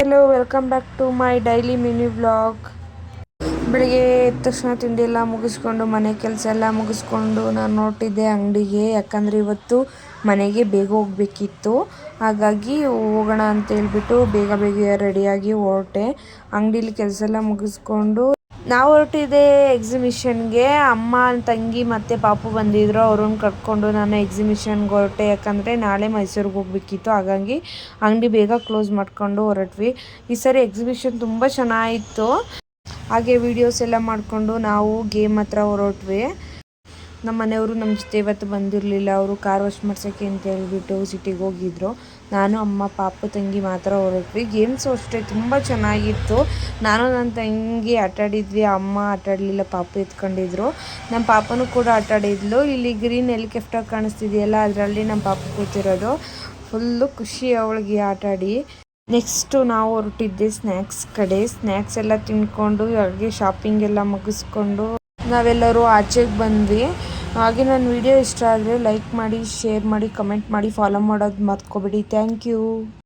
Hello, welcome back to my daily mini vlog. ಬೆಳಿಗ್ಗೆ ಎದ್ದ ತಕ್ಷಣ ತಿಂಡಿ ಎಲ್ಲ ಮುಗಿಸ್ಕೊಂಡು ಮನೆ ಕೆಲಸ ಎಲ್ಲ ಮುಗಿಸ್ಕೊಂಡು ನಾನು ಹೊರಟಿದ್ದೆ ಅಂಗಡಿಗೆ. ಯಾಕಂದರೆ ಇವತ್ತು ಮನೆಗೆ ಬೇಗ ಹೋಗಬೇಕಿತ್ತು. ಹಾಗಾಗಿ ಹೋಗೋಣ ಅಂತ ಹೇಳ್ಬಿಟ್ಟು ಬೇಗ ರೆಡಿಯಾಗಿ ಹೊರಟೆ. ಅಂಗಡೀಲಿ ಕೆಲಸ ಎಲ್ಲ ಮುಗಿಸ್ಕೊಂಡು ನಾವು ಹೊರಟಿದ್ದೆ ಎಕ್ಸಿಬಿಷನ್ಗೆ. ಅಮ್ಮ, ತಂಗಿ ಮತ್ತು ಪಾಪು ಬಂದಿದ್ದರು. ಅವ್ರನ್ನ ಕರ್ಕೊಂಡು ನಾನು ಎಕ್ಸಿಬಿಷನ್ಗೆ ಹೊರಟೆ. ಯಾಕಂದರೆ ನಾಳೆ ಮೈಸೂರಿಗೆ ಹೋಗಬೇಕಿತ್ತು. ಹಾಗಾಗಿ ಅಂಗಡಿ ಬೇಗ ಕ್ಲೋಸ್ ಮಾಡ್ಕೊಂಡು ಹೊರಟ್ವಿ. ಈ ಸರಿ ಎಕ್ಸಿಬಿಷನ್ ತುಂಬ ಚೆನ್ನಾಗಿತ್ತು. ಹಾಗೆ ವೀಡಿಯೋಸ್ ಎಲ್ಲ ಮಾಡಿಕೊಂಡು ನಾವು ಗೇಮ್ ಹತ್ರ ಹೊರಟ್ವಿ. ನಮ್ಮ ಮನೆಯವರು ನಮ್ಮ ಜೊತೆ ಇವತ್ತು ಬಂದಿರಲಿಲ್ಲ. ಅವರು ಕಾರ್ ವಾಶ್ ಮಾಡ್ಸೋಕ್ಕೆ ಅಂತ ಹೇಳ್ಬಿಟ್ಟು ಸಿಟಿಗೆ ಹೋಗಿದ್ರು. ನಾನು, ಅಮ್ಮ, ಪಾಪು, ತಂಗಿ ಮಾತ್ರ ಹೊರಟ್ವಿ. ಗೇಮ್ಸು ಅಷ್ಟೇ ತುಂಬ ಚೆನ್ನಾಗಿತ್ತು. ನಾನು ನನ್ನ ತಂಗಿ ಆಟಾಡಿದ್ವಿ. ಅಮ್ಮ ಆಟಾಡಲಿಲ್ಲ, ಪಾಪು ಎತ್ಕೊಂಡಿದ್ರು. ನಮ್ಮ ಪಾಪನೂ ಕೂಡ ಆಟಾಡಿದ್ಲು. ಇಲ್ಲಿ ಗ್ರೀನ್ ಹೆಲಿಕಾಪ್ಟರ್ ಕಾಣಿಸ್ತಿದೆಯಲ್ಲ, ಅದರಲ್ಲಿ ನಮ್ಮ ಪಾಪು ಕೂತಿರೋದು. ಫುಲ್ಲು ಖುಷಿ ಅವಳಿಗೆ ಆಟಾಡಿ. ನೆಕ್ಸ್ಟು ನಾವು ಹೊರಟಿದ್ದೆ ಸ್ನ್ಯಾಕ್ಸ್ ಕಡೆ. ಸ್ನ್ಯಾಕ್ಸ್ ಎಲ್ಲ ತಿಂದ್ಕೊಂಡು ಹಾಗೆ ಶಾಪಿಂಗ್ ಎಲ್ಲ ಮುಗಿಸ್ಕೊಂಡು ನಾವೆಲ್ಲರೂ ಆಚೆಗೆ ಬಂದ್ವಿ. ಹಾಗೆ ನನ್ನ ವಿಡಿಯೋ ಇಷ್ಟ ಆದರೆ ಲೈಕ್ ಮಾಡಿ, ಶೇರ್ ಮಾಡಿ, ಕಮೆಂಟ್ ಮಾಡಿ, ಫಾಲೋ ಮಾಡೋದು ಮರ್ತ್ಕೊಬೇಡಿ. Thank you.